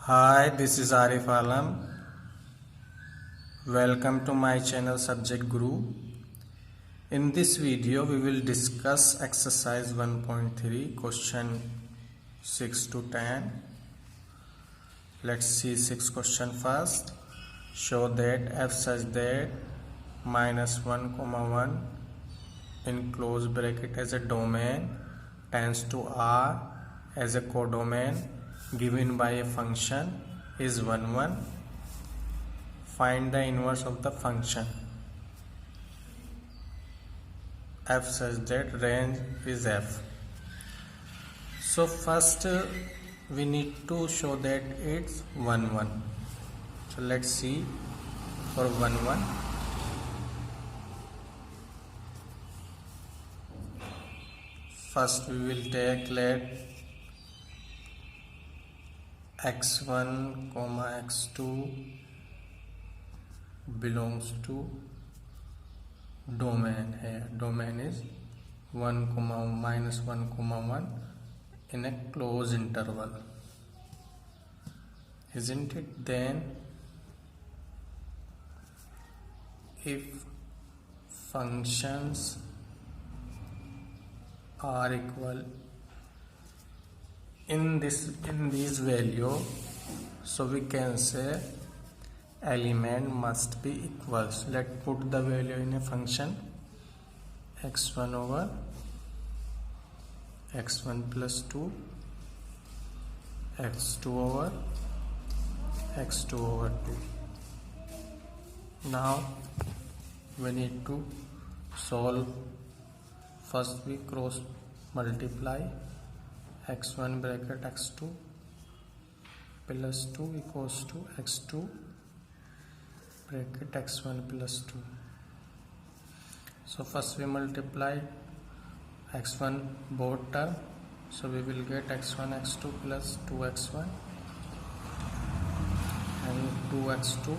Hi, this is Arif Alam. Welcome to my channel Subject Guru. In this video, we will discuss exercise 1.3, question 6 to 10. Let's see 6 question first. Show that f such that -1, 1 in close bracket as a domain tends to R as a codomain given by a function is 1, 1. Find the inverse of the function f such that range is f. So first we need to show that it's 1, 1. So let's see for 1, 1. First we will take let x1 comma x2 belongs to domain. Here domain is 1 comma -1 comma 1 in a closed interval, isn't it? Then if functions are equal in these value, so we can say element must be equals. Let's put the value in a function x1 over x1 plus 2, x2 over x2 over 2. Now we need to solve. First we cross multiply x1 bracket x2 plus 2 equals to x2 bracket x1 plus 2. So first we multiply x1 both term, so we will get x1 x2 plus 2x1 and 2x2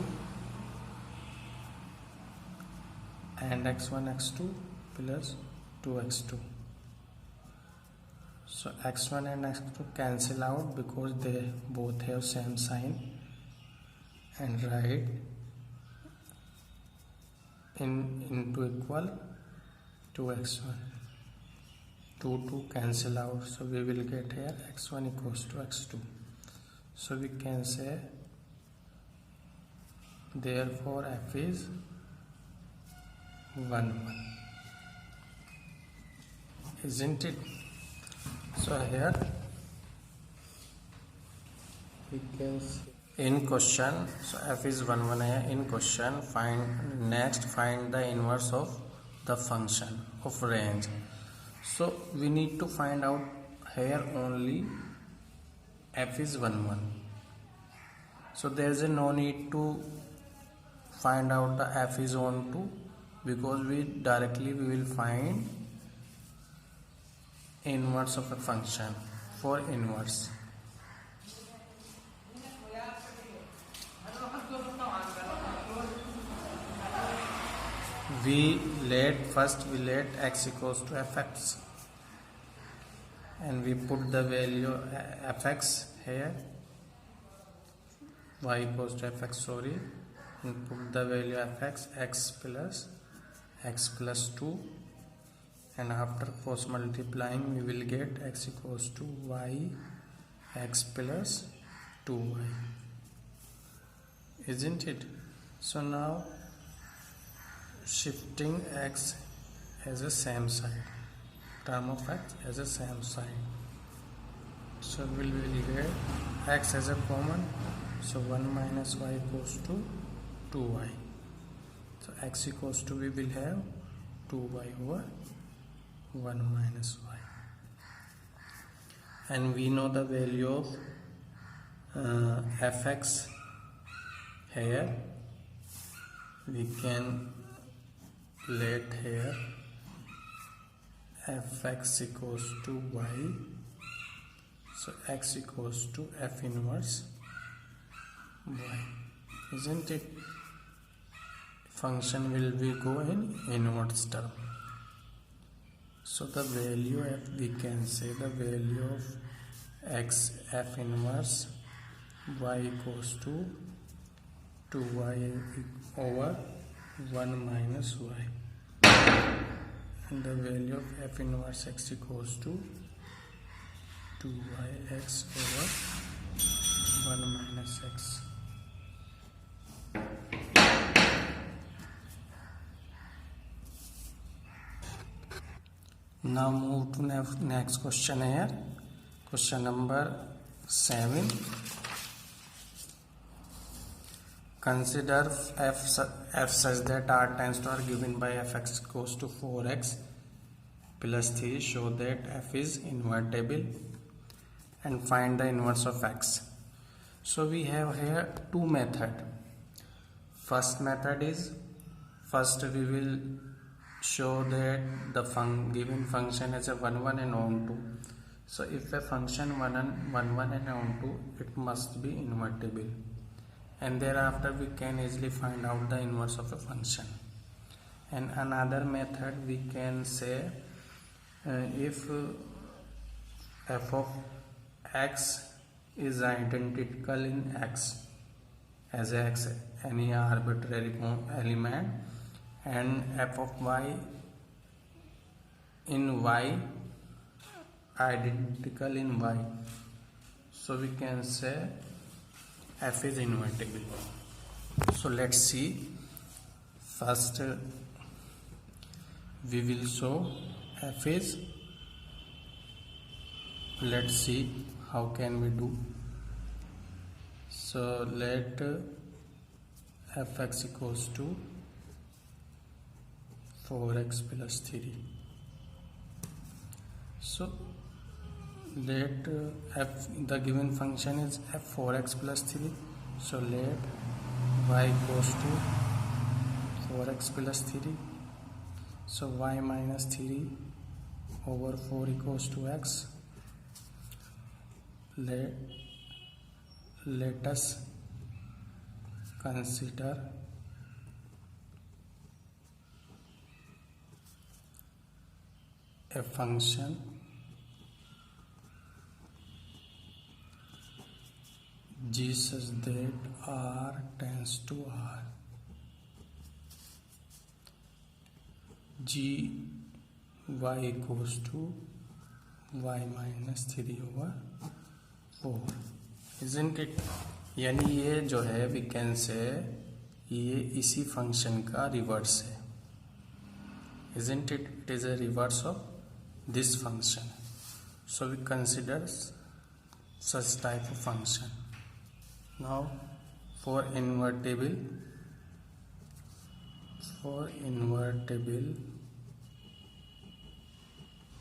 and x1 x2 plus 2x2. So x1 and x2 cancel out because they both have same sign, and write into equal to x1. 2 cancel out, so we will get here x1 equals to x2. So we can say therefore f is 1, 1, isn't it? So here we can see in question, so f is 1, 1 here. In question, find the inverse of the function of range. So we need to find out here only f is 1, 1. So there is no need to find out the f is on 2, because we will find inverse of a function. For inverse, we let x equals to fx, and we put the value fx here, y equals to fx, and put the value fx x plus 2, and after cross multiplying we will get x equals to y x plus 2y, isn't it? So now shifting x as a same side, term of x as a same side, so we will get x as a common, so 1 minus y equals to 2y. So x equals to, we will have 2y over 1 minus y, and we know the value of fx here. We can let here fx equals to y, so x equals to f inverse y, isn't it? Function will be go in inverse term. So the value we can say the value of x f inverse y equals to 2y over 1 minus y, and the value of f inverse x equals to 2yx over 1 minus x. Now move to next question here. Question number 7. Consider f such that r tends to r given by fx equals to 4x plus 3. Show that f is invertible and find the inverse of x. So we have here two methods. First method is, first we will show that the given function has a 1 1 and onto. So if a function 1 1 and onto, it must be invertible, and thereafter we can easily find out the inverse of a function. And another method we can say, if f of x is identical in x as x any arbitrary element, and f of y in y identical in y, so we can say f is invertible. So let's see. First we will show f is, let's see how can we do. So let fx equals to 4x plus 3. So let the given function is f 4x plus 3. So let y equals to 4x plus 3. So y minus 3 over 4 equals to x. Let us consider a function g such that r tends to r. g y equals to y minus 3 over 4, isn't it? यानी ये जो है we can say ये इसी function का reverse है, isn't it? It is a reverse of this function. So we consider such type of function. Now for invertible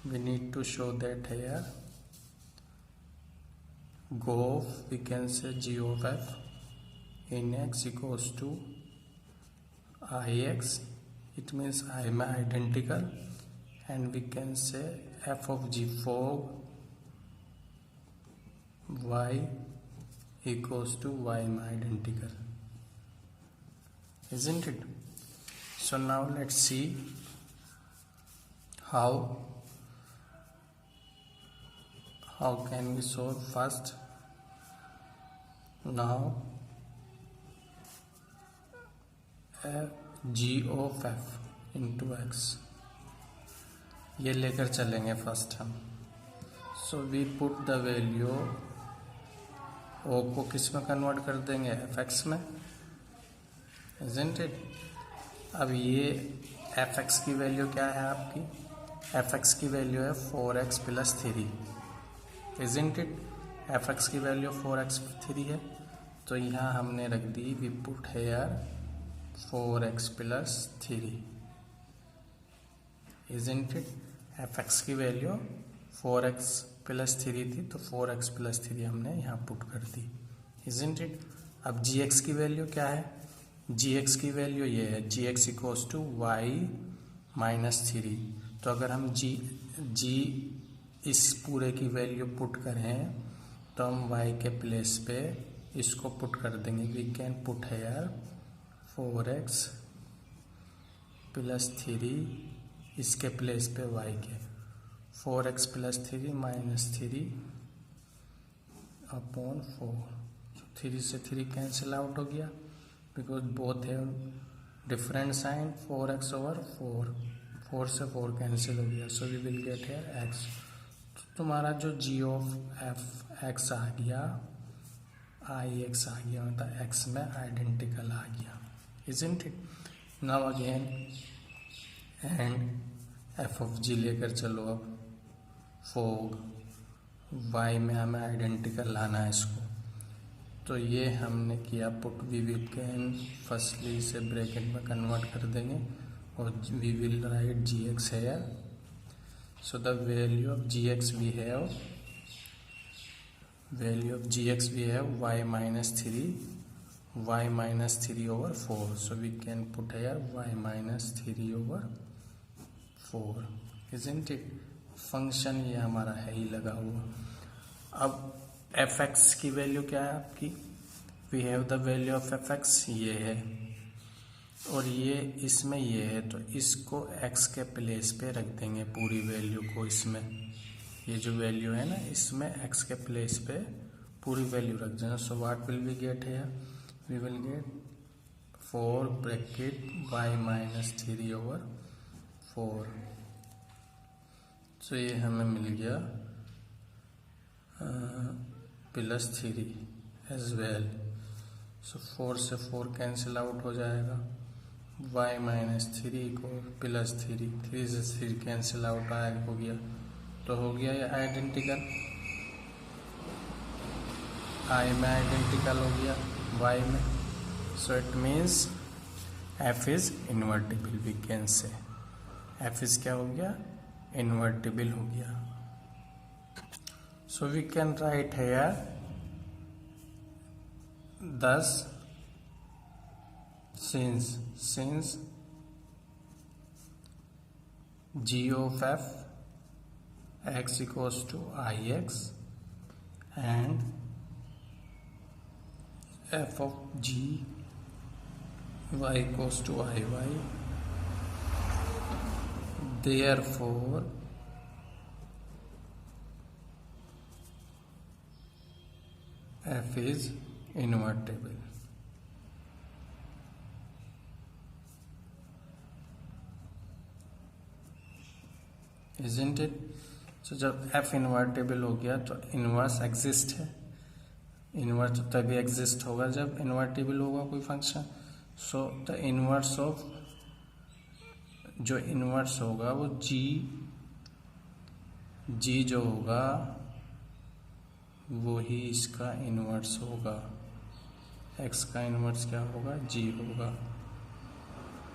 we need to show that here GOF, we can say g of f in x equals to ix, it means I am identical, and we can say f of g for y equals to y am identical, isn't it? So now let's see how can we solve. First, now g of f into x ये लेकर चलेंगे first हम. So we put the value of को किस में convert कर देंगे, F x में, isn't it? अब ये एफ एक्स की वैल्यू क्या है आपकी, एफ एक्स की वैल्यू है 4x plus 3, isn't it? F x की वैल्यू 4x 3 है, तो यहाँ हमने रख दी we put here 4x plus 3, isn't it? F x की वैल्यू 4x प्लस 3 थी, तो 4x प्लस 3 हमने यहाँ पुट कर दी, isn't it? अब gx की वैल्यू क्या है, gx की वैल्यू ये है gx equals to y minus 3. तो अगर हम g इस पूरे की वैल्यू पुट करें तो हम y के प्लेस पे इसको पुट कर देंगे. We can put here 4x plus 3 इसके प्लेस पे y के 4x प्लस 3 माइनस 3 अपॉन 4, 3 से 3 कैंसिल आउट हो गया बिकॉज बोथ है डिफरेंट साइन 4x ओवर 4 से 4 कैंसिल हो गया so we will get here x। तुम्हारा जो g ऑफ एफ एक्स आ गया आई एक्स आ गया मतलब x में आइडेंटिकल आ गया isn't it. Now again and f of g लेकर चलो अब फोग y में हमें आइडेंटिकल लाना है इसको तो ये हमने किया put we will can firstly इसे ब्रैकेट में कन्वर्ट कर देंगे और we will write g x here so the value of g x we have y minus 3 over 4 so we can put here y minus 3 over 4 isn't it। Function ये हमारा है ही लगा हुआ। अब एफ एक्स की वैल्यू क्या है आपकी we have the value of f x ये है और ये इसमें ये है तो इसको x के प्लेस पे रख देंगे पूरी वैल्यू को इसमें ये जो वैल्यू है ना इसमें x के प्लेस पे पूरी वैल्यू रख देना so what will we get है we will get 4 bracket y minus 3 over 4 तो ये हमें मिल गया +3 एज वेल सो 4 से 4 कैंसिल आउट हो जाएगा y minus 3 को +3 3 से 3 कैंसिल आउट हो गया तो हो गया ये आइडेंटिकल i में आइडेंटिकल हो गया y में so it means f is invertible we can say f is क्या हो गया इन्वर्टिबल हो गया so we can write here thus since g of f x equals to ix and f of g y equals to iy therefore f is invertible। Isn't it? So जब f invertible हो गया तो inverse exist है inverse तभी exist होगा जब invertible होगा कोई function so the inverse of जो इनवर्स होगा वो g जो होगा वो ही इसका इनवर्स होगा x का इनवर्स क्या होगा g होगा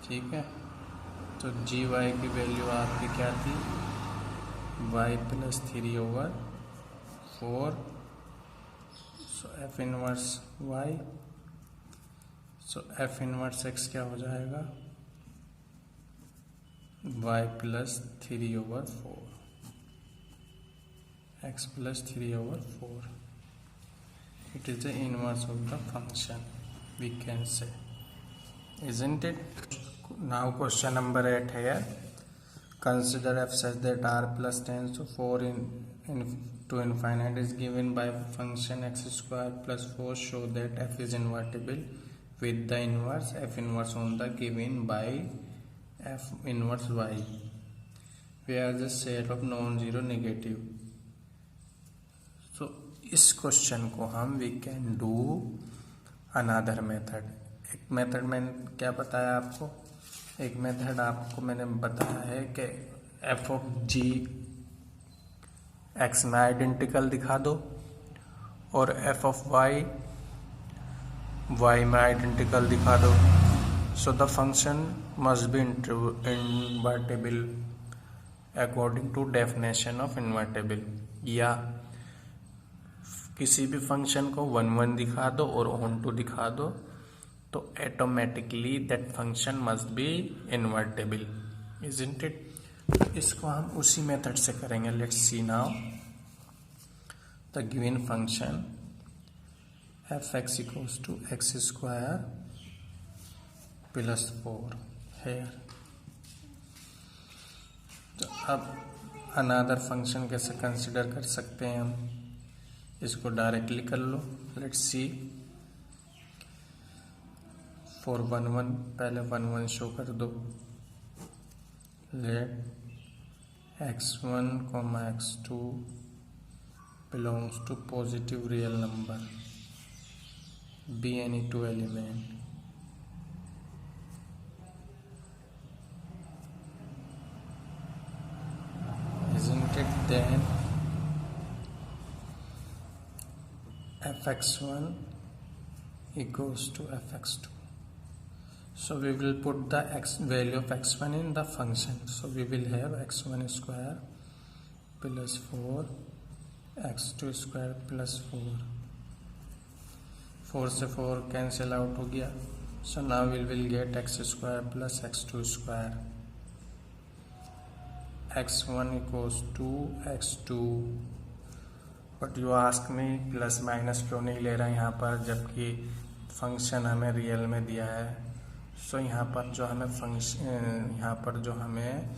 ठीक है। तो जी वाई की वैल्यू आपकी क्या थी y +3 over 4 सो f इनवर्स y सो f इनवर्स x क्या हो जाएगा y +3 over 4 x +3 over 4 it is the inverse of the function we can say isn't it। now question number 8 here consider f such that r plus tends to 4 to infinite is given by function x square plus 4 show that f is invertible with the inverse f inverse on the given by f inverse y where the set of non-zero negative। तो इस question को हम we can do another method. एक method मैंने क्या बताया आपको एक मेथड आपको मैंने बताया है कि एफ ऑफ जी एक्स में आइडेंटिकल दिखा दो और एफ ऑफ वाई वाई में आइडेंटिकल दिखा दो so the function must be invertible according to definition of invertible. या किसी भी फंक्शन को 1 1 दिखा दो और ऑन टू दिखा दो तो automatically that function must be invertible isn't it. इसको हम उसी मेथड से करेंगे। Let's see now the given function f x equals to x square +4 है। तो अब अनदर फंक्शन कैसे कंसिडर कर सकते हैं हम इसको डायरेक्टली कर लो। लेट्स सी फॉर 1 1 पहले 1 1 शो कर दो। Let x1, x2 belongs to positive real number, be any two element. Isn't it? Then fx1 equals to fx2. So we will put the value of x1 in the function. So we will have x1 square plus 4 x2 square plus 4 से 4 cancel out हो गया. So now we will get x square plus x2 square. x1 equals to x2. But you ask में plus minus क्यों नहीं ले रहा है यहाँ पर, जबकि फंक्शन हमें रियल में दिया है. सो यहाँ पर जो हमें यहाँ पर जो हमें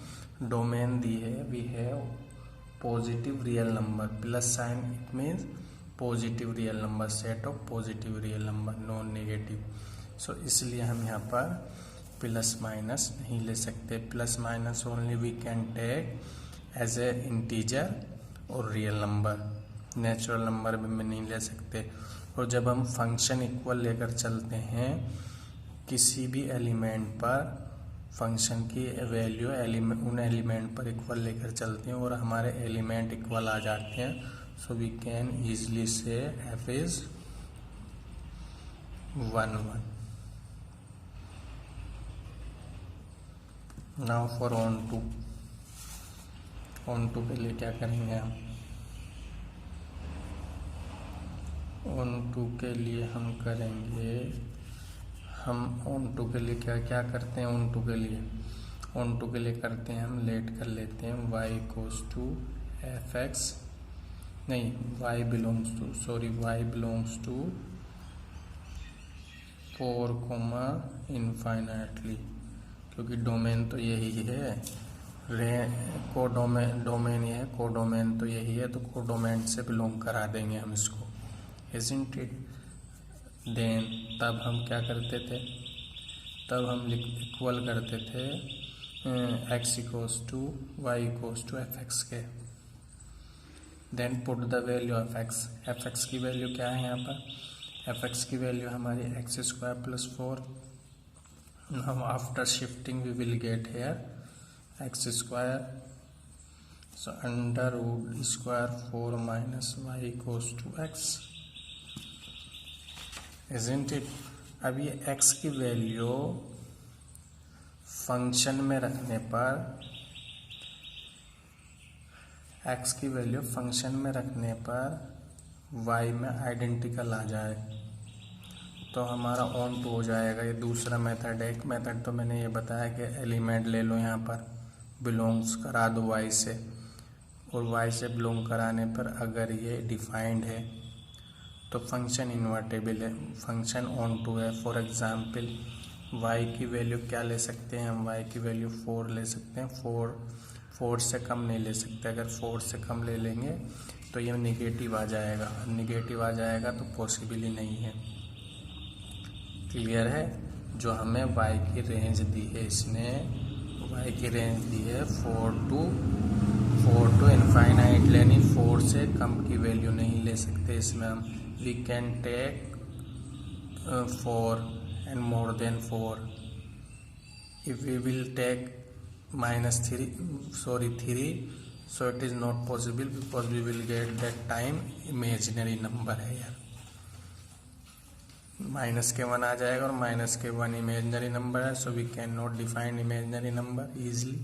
डोमेन दी है we have positive real number. Plus sign it means positive real number, set of positive real number, non negative. So इसलिए हम यहाँ पर प्लस माइनस नहीं ले सकते. Plus minus only we can take as a integer और real number. Natural number में नहीं ले सकते. और जब हम फंक्शन इक्वल लेकर चलते हैं किसी भी एलिमेंट पर, फंक्शन की वैल्यू उन एलिमेंट पर इक्वल लेकर चलते हैं और हमारे एलिमेंट इक्वल आ जाते हैं. So we can easily say f is 1 1. Now for onto के लिए क्या करेंगे ऑन टू के लिए हम करेंगे, हम ऑन टू के लिए क्या करते हैं. ऑन टू के लिए करते हैं हम लेट कर लेते हैं y equals to f x, नहीं y बिलोंग्स टू 4 इनफाइनाइटली, क्योंकि डोमेन तो यही है. डोमेन ये है, कोडोमेन तो यही है, तो कोडोमेन से बिलोंग करा देंगे हम इसको. Isn't it? Then तब हम क्या करते थे, तब हम इक्वल करते थे x equals to y equals to f x के. Then put the value of x. F x की वैल्यू क्या है यहाँ पर, एफ एक्स की वैल्यू हमारी x square plus 4. Now after shifting we will get here x square. So under root square 4 minus y equals to x. Isn't it? अब ये x की वैल्यू फंक्शन में रखने पर, x की वैल्यू फंक्शन में रखने पर y में आइडेंटिकल आ जाए तो हमारा ऑन टू हो जाएगा. ये दूसरा मेथड है. एक मेथड तो मैंने ये बताया कि एलिमेंट ले लो, यहाँ पर बिलोंग्स करा दो y से, और y से बिलोंग कराने पर अगर ये डिफाइंड है तो फंक्शन इन्वर्टेबल है, फंक्शन ऑन टू है. फॉर एग्जाम्पल y की वैल्यू क्या ले सकते हैं हम, y की वैल्यू 4 ले सकते हैं. 4 से कम नहीं ले सकते. अगर 4 से कम ले लेंगे तो ये निगेटिव आ जाएगा. निगेटिव आ जाएगा तो पॉसिबल ही नहीं है. क्लियर है. जो हमें y की रेंज दी है, इसने y की रेंज दी है 4 टू इनफाइनाइट, यानी 4 से कम की वैल्यू नहीं ले सकते. इसमें हम we can take 4 and more than 4. If we will take -3, so it is not possible because we will get that time imaginary number है यार. -1 आ जाएगा और -1 imaginary number है. So we cannot define imaginary number easily.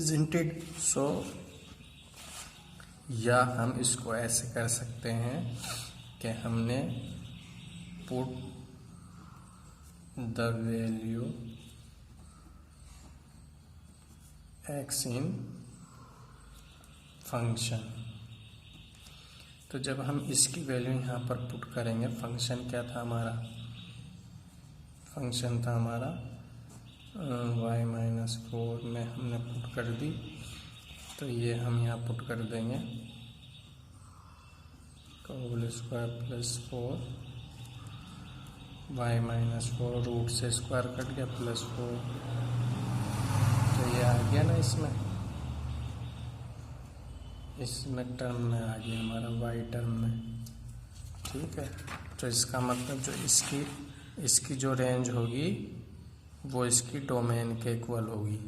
Isn't it? So या हम इसको ऐसे कर सकते हैं कि हमने put the value x in function. तो जब हम इसकी वैल्यू यहाँ पर पुट करेंगे, फंक्शन क्या था हमारा, फंक्शन था हमारा y-4 में हमने पुट कर दी, तो ये हम यहाँ पुट कर देंगे whole square plus 4 y -4 root से स्क्वायर कट गया +4, तो ये आ गया ना इसमें टर्म में आ गया हमारा वाई टर्म में। ठीक है, तो इसका मतलब जो इसकी जो रेंज होगी वो इसकी डोमेन के इक्वल होगी।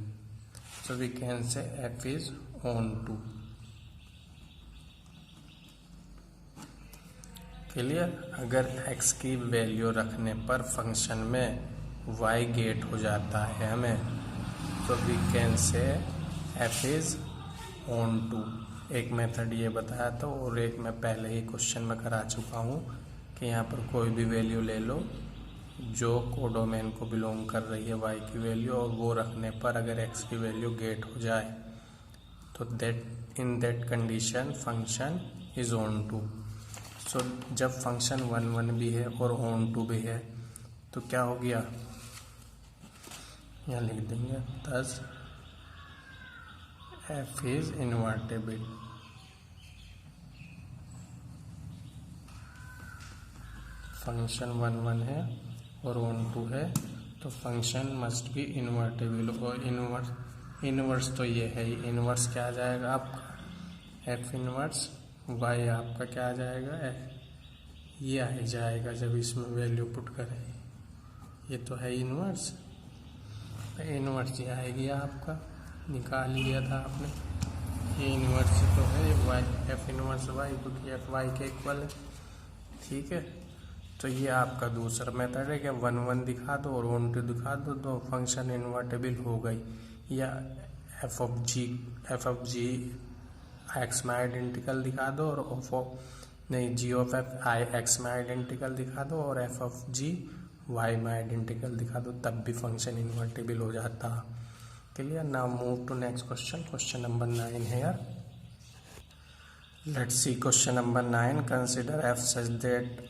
So we can say f is onto. Clear. अगर x की वैल्यू रखने पर फंक्शन में y गेट हो जाता है हमें, तो we can say f is onto. एक मेथड ये बताया था और एक मैं पहले ही क्वेश्चन में करा चुका हूँ कि यहाँ पर कोई भी वैल्यू ले लो जो कोडोमेन को बिलोंग कर रही है y की वैल्यू, और वो रखने पर अगर x की वैल्यू गेट हो जाए तो in that condition function is onto. So जब फंक्शन 1 भी है और ऑन टू भी है तो क्या हो गया, यहाँ लिख देंगे thus f is invertible. Function 1 है और ऑन टू है तो फंक्शन मस्ट बी इनवर्टेबल। और इनवर्स तो ये है ही, इनवर्स क्या आ जाएगा आपका f इनवर्स y आपका क्या आ जाएगा ये आ जाएगा जब इसमें वैल्यू पुट करें। ये तो है इनवर्स, इनवर्स ये आएगी आपका, निकाल लिया था आपने, ये इनवर्स तो है y f इनवर्स y, क्योंकि f y के इक्वल है। ठीक है, तो ये आपका दूसरा मेथड है कि 1 दिखा दो और ऑन टू दिखा दो तो फंक्शन इन्वर्टेबल हो गई। या एफ ऑफ जी एक्स में आइडेंटिकल दिखा दो और g of f i x में आइडेंटिकल दिखा दो और एफ ऑफ जी वाई में आइडेंटिकल दिखा दो, तब भी फंक्शन इन्वर्टेबल हो जाता। Clear. Now move to next question, question number 9 है। Let's see question number 9। Consider f such that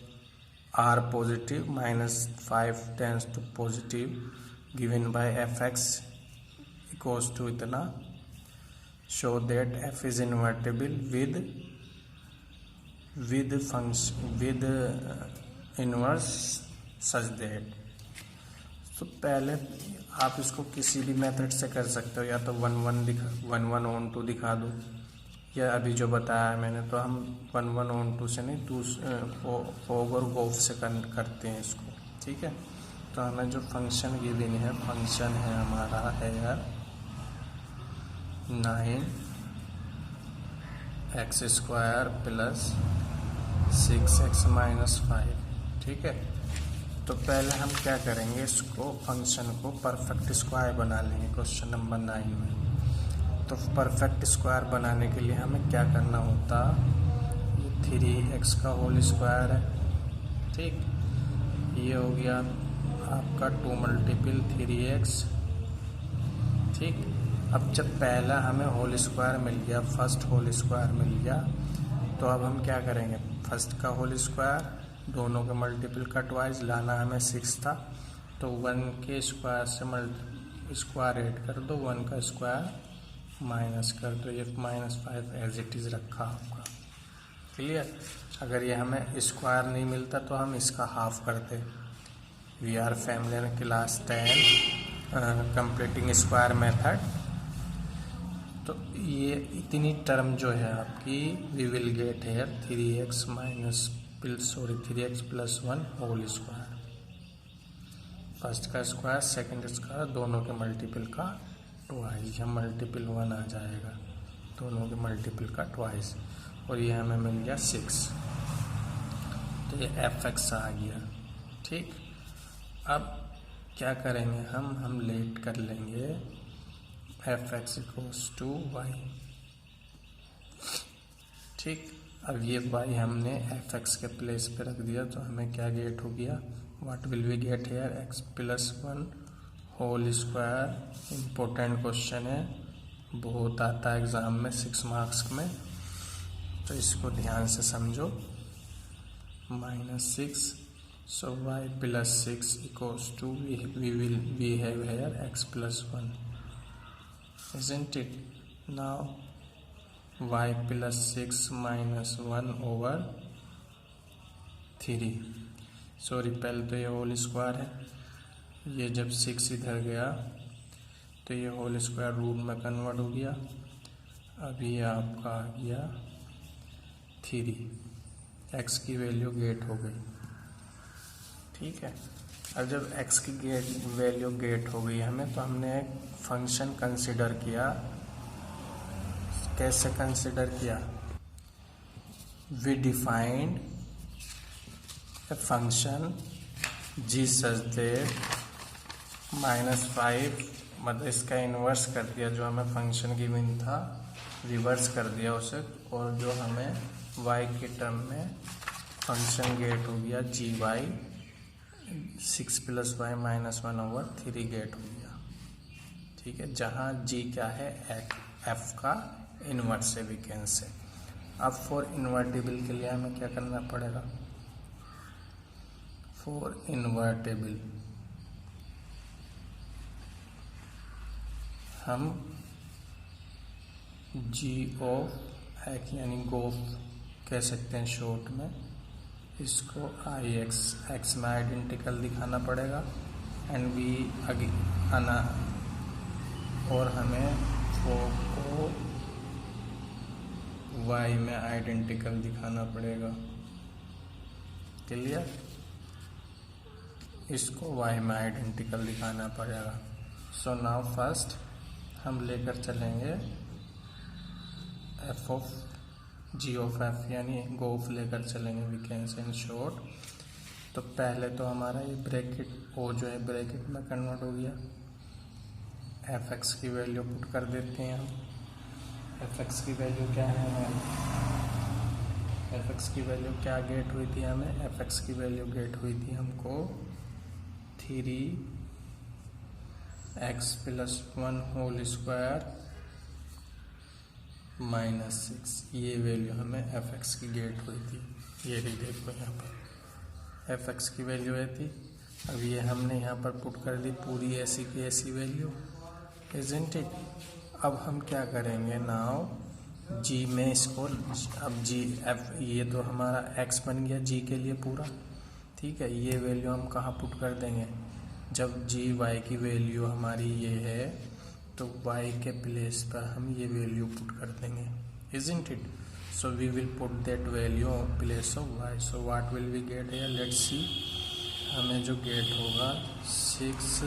R positive -5 tends to positive given by f x equals to इतना। Show that f is invertible with inverse such that। तो पहले आप इसको किसी भी method से कर सकते हो, या तो 1 ऑन टू दिखा दो, या अभी जो बताया है मैंने तो हम 1 ऑन टू से नहीं फॉग और गोफ से करते हैं इसको। ठीक है, तो हमें जो फंक्शन गिवन है, फंक्शन है हमारा है यार 9x² प्लस 6x - 5। ठीक है, तो पहले हम क्या करेंगे, इसको फंक्शन को परफेक्ट स्क्वायर बना लेंगे क्वेश्चन नंबर 9 में। तो परफेक्ट स्क्वायर बनाने के लिए हमें क्या करना होता, ये 3x का होल स्क्वायर है। ठीक, ये हो गया आपका 2 × 3x। ठीक, अब जब पहला हमें होल स्क्वायर मिल गया, फर्स्ट होल स्क्वायर मिल गया, तो अब हम क्या करेंगे, फर्स्ट का होल स्क्वायर दोनों के मल्टीपल का ट्वाइस लाना, हमें 6 था तो 1 के स्क्वायर से स्क्वायर ऐड कर दो, 1 का स्क्वायर माइनस कर दो, ये -5 एज इट इज़ रखा आपका। क्लियर। अगर ये हमें स्क्वायर नहीं मिलता तो हम इसका हाफ करते। We are familiar class 10 completing square method. तो ये इतनी टर्म जो है आपकी, we will get here 3x + 1 whole square. First का स्क्वायर सेकंड स्क्वायर दोनों के मल्टीपल का ट्वाइस, या मल्टीपल 1 आ जाएगा, दोनों के मल्टीपल का ट्वाइस, और ये हमें मिल गया 6। तो ये f(x) आ गया। ठीक, अब क्या करेंगे हम लेट कर लेंगे f(x) = y। ठीक, अब ये y हमने f(x) के प्लेस पे रख दिया तो हमें क्या गेट हो गया, what will we get here, x + 1 whole square. Important question है, बहुत आता है एग्जाम में 6 मार्क्स में, तो इसको ध्यान से समझो। -6, so y + 6 = we have here x + 1, isn't it? Now y + 6 - 1/3, sorry, पहले तो ये होल स्क्वायर है, ये जब 6 इधर गया तो ये होल स्क्वायर रूट में कन्वर्ट हो गया। अब ये आपका आ गया 3, x की वैल्यू गेट हो गई। ठीक है, अब जब x की वैल्यू गेट हो गई हमें, तो हमने एक फंक्शन कंसिडर किया। कैसे कंसिडर किया? We defined a function g such that -5, मतलब इसका इन्वर्स कर दिया, जो हमें फंक्शन गिवन था रिवर्स कर दिया उसे, और जो हमें y के टर्म में फंक्शन गेट हो गया gy 6 + y - 1/3 गेट हो गया। ठीक है, जहाँ g क्या है? f का इन्वर्स है, वी कैन से। अब फॉर इन्वर्टिबल के लिए हमें क्या करना पड़ेगा? फॉर इन्वर्टिबल हम g ऑफ x यानी गोफ कह सकते हैं शॉर्ट में, इसको x में आइडेंटिकल दिखाना पड़ेगा, एंड बी आना, और हमें को y में आइडेंटिकल दिखाना पड़ेगा। क्लियर? इसको y में आइडेंटिकल दिखाना पड़ेगा। सो नाउ फर्स्ट हम लेकर चलेंगे f of g of f यानी गोफ लेकर चलेंगे, वी कैन से इन शॉर्ट। तो पहले तो हमारा ये ब्रैकेट ओ जो है ब्रैकेट में कन्वर्ट हो गया। f(x) की वैल्यू पुट कर देते हैं हम। f(x) की वैल्यू क्या है हमारी? f(x) की वैल्यू क्या गेट हुई थी हमें? f(x) की वैल्यू गेट हुई थी हमको 3x + 1 होल स्क्वायर -6, ये वैल्यू हमें f(x) की गेट हुई थी। ये भी देखो यहाँ पर f(x) की वैल्यू है थी। अब ये हमने यहाँ पर पुट कर दी पूरी ऐसी की ऐसी वैल्यू, इज़न्ट इट? अब हम क्या करेंगे? नाउ g में इसको, अब g f, ये तो हमारा x बन गया g के लिए पूरा। ठीक है, ये वैल्यू हम कहाँ पुट कर देंगे? जब g y की वैल्यू हमारी ये है, तो y के प्लेस पर हम ये वैल्यू पुट कर देंगे, isn't it? So we will put that value on place of y। So what will we get here? Let's see. हमें जो गेट होगा 6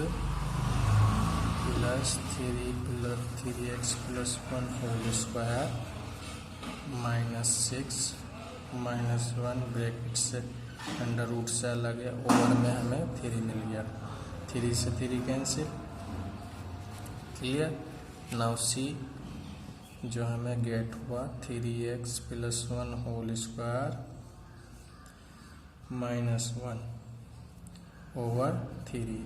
+ 3x + 1 होल स्क्वायर -6 - 1 ब्रैकेट से अंडर रूट से अलग है, ओवर में हमें 3 मिल गया। 3 से 3 कैंसिल। क्लियर? नाउ सी, जो हमें गेट हुआ 3x + 1 whole square -1 over 3,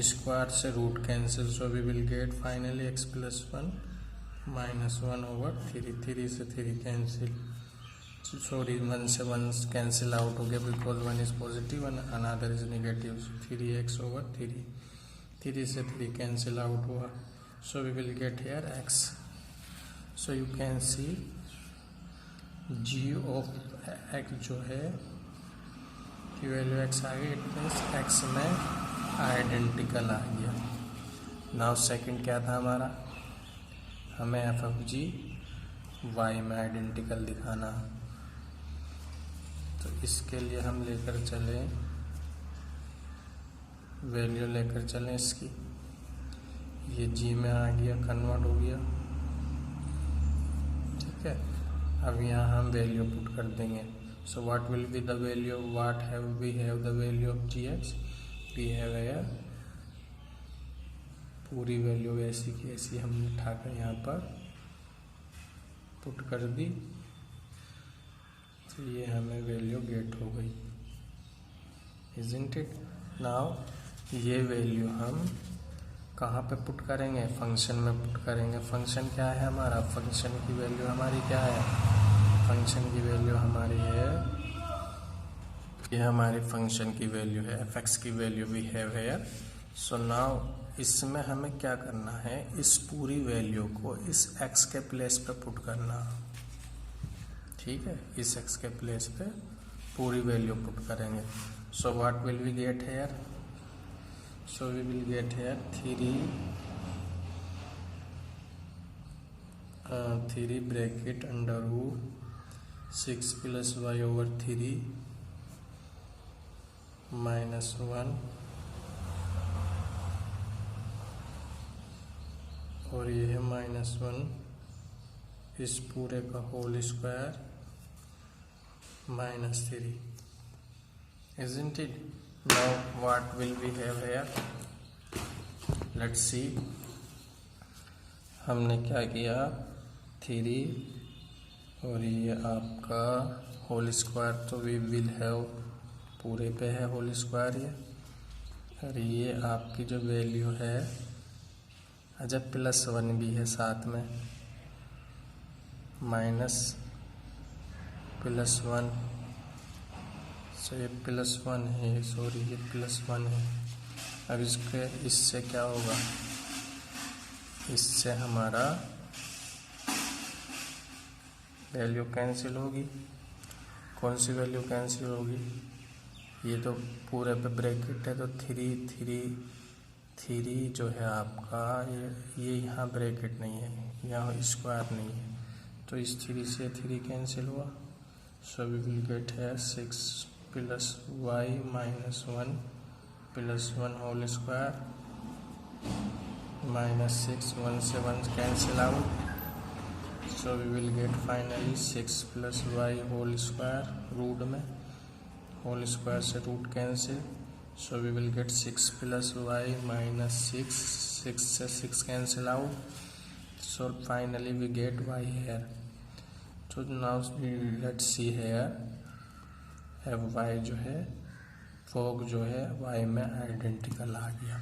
square से root cancel, so we will get finally x + 1 -1 over 3। 3 से 3 कैंसिल, सॉरी 1 से 1 कैंसिल आउट हो गया, because 1 is positive and another is negative. 3x over 3, 3 से 3 cancel out हुआ, so we will get here x। So you can see g of x जो है की value x आ गई, इट मीन्स x में आइडेंटिकल आ गया। नाउ सेकंड क्या था हमारा? हमें f ऑफ g y में आइडेंटिकल दिखाना, तो इसके लिए हम लेकर चले वैल्यू लेकर चलें इसकी, ये g में आ गया, कन्वर्ट हो गया। ठीक है, अब यहाँ हम वैल्यू पुट कर देंगे। So what will be the value? What have we have the value of gx? We have here पूरी वैल्यू ऐसी की ऐसी हमने उठाकर यहाँ पर पुट कर दी, तो ये हमें वैल्यू गेट हो गई, इज़न्ट इट? नाउ ये वैल्यू हम कहाँ पे पुट करेंगे? फंक्शन में पुट करेंगे। फंक्शन क्या है हमारा? फंक्शन की वैल्यू हमारी क्या है? फंक्शन की वैल्यू हमारी है, ये हमारी फंक्शन की वैल्यू है, f(x) की value we have here. So now इसमें हमें क्या करना है? इस पूरी वैल्यू को इस x के प्लेस पे पुट करना। ठीक है, इस x के प्लेस पे पूरी वैल्यू पुट करेंगे। So what will we get here? So we will get here 3 bracket under root 6 plus y over 3 minus 1 और ये है -1 इस पूरे का whole square -3. Isn't it? Now what will we have here? Let's see. हमने क्या किया, 3 और ये आपका होल स्क्वायर, तो वी विल हैव पूरे पे है होल स्क्वायर ये, और ये आपकी जो वैल्यू है, अच्छा +1 भी है साथ में, -+1, सो ये +1 है, सॉरी ये +1 है. अब इससे क्या होगा, इससे हमारा वैल्यू कैंसिल होगी. कौन सी वैल्यू कैंसिल होगी? ये तो पूरे पे ब्रैकेट है, तो 3 जो है आपका, ये यहाँ ब्रैकेट नहीं है, यहाँ स्क्वायर नहीं है, तो इस 3 से 3 कैंसिल हुआ. सो वी विल गेट है 6 प्लस वाई -1 +1 होल स्क्वायर -6, 1 से 1 cancel out. So we will get finally 6 plus y whole square, root में होल स्क्वायर से root cancel. So we will get 6 plus y -6, 6 से 6 cancel out. So finally we get y here. तो now let's see here, अब y जो है, फोक जो है Y में आइडेंटिकल आ गया.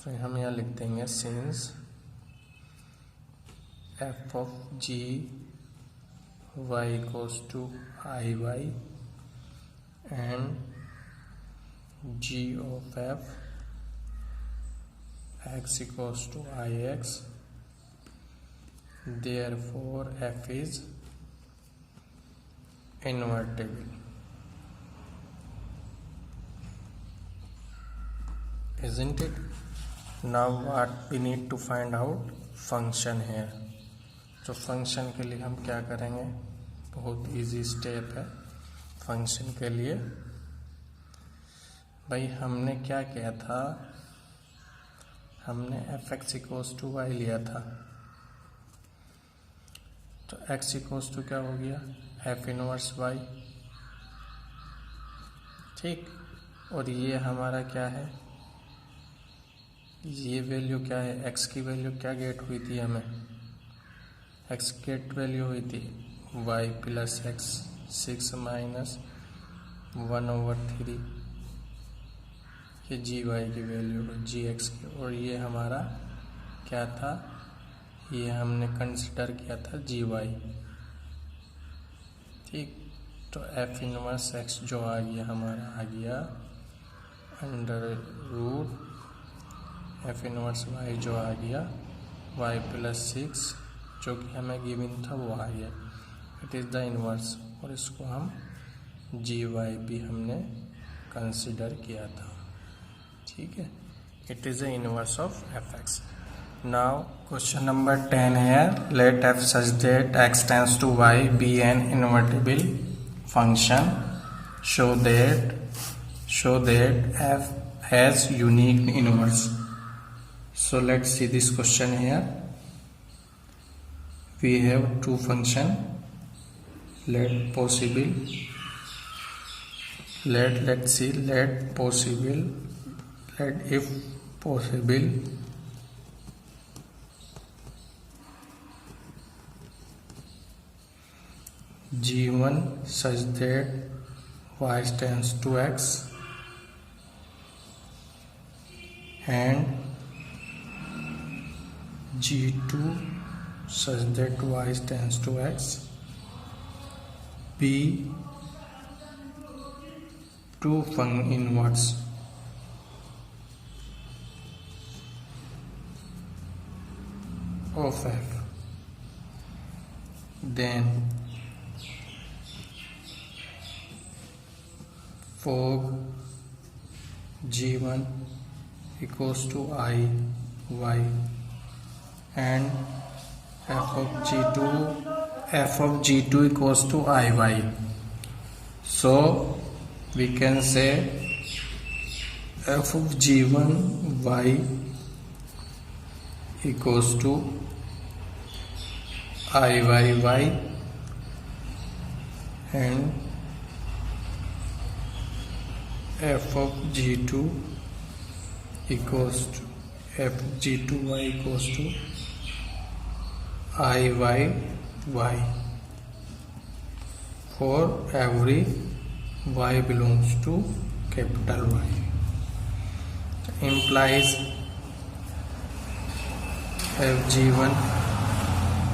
तो हम यहाँ लिख देंगे since f of g y equals to i y and g of f x equals to I x, therefore f is invertible. Isn't it? Now what we need to find out function here. तो function के लिए हम क्या करेंगे, बहुत easy step है function के लिए. भाई हमने क्या किया था, हमने f(x = y) लिया था, तो x = क्या हो गया, f इनवर्स y, ठीक. और ये हमारा क्या है, ये वैल्यू क्या है, x की वैल्यू क्या गेट हुई थी हमें, x गेट वैल्यू हुई थी y + x, 6 - 1/3, ये जी वाई की वैल्यू है जी एक्स की. और ये हमारा क्या था, ये हमने कंसिडर किया था जी वाई, ठीक. तो f इनवर्स x जो आ गया हमारा, आ गया under root f inverse y जो आ गया y + 6 जो कि हमें गिवन था वो आ गया. इट इज़ द इनवर्स, और इसको हम जी वाई भी हमने कंसिडर किया था, ठीक है. It is the inverse of f(x). Now question number 10 है, late f such that x tends to y be an invertible function, show that f has unique inverse. So let's see this question here. We have two function, let if possible g1 such that y tends to x and g2 such that y tends to x, be two inverse of f. Then fog G1 equals to I Y, and f of G2 equals to I Y. So we can say f of G1 Y equals to I Y Y, and f of G2 equals to f of G2Y equals to I Y Y for every Y belongs to capital Y. Implies FG1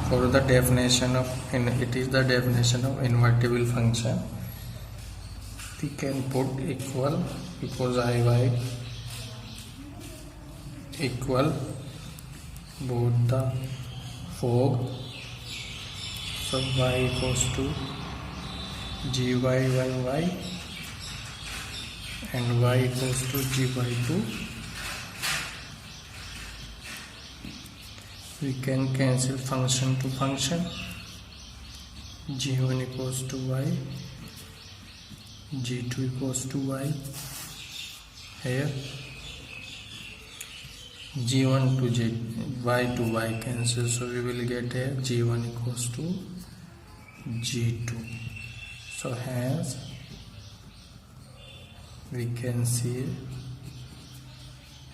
for the definition of, it is the definition of invertible function. We can put equal, because IY equal both the fog, so Y equals to GYYY and Y equals to GY2. We can cancel function to function. G1 equals to Y, G2 equals to Y. Here G1 to J, Y to Y cancel, so we will get here G1 equals to G2. So hence we can see,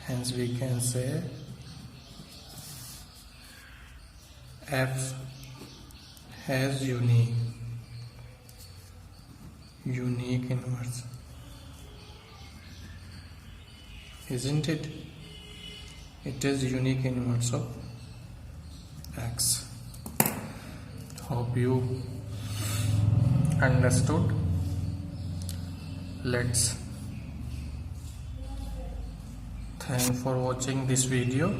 hence we can say F has unique inverse, isn't it? It is unique inverse of X. Hope you understood. Thanks for watching this video.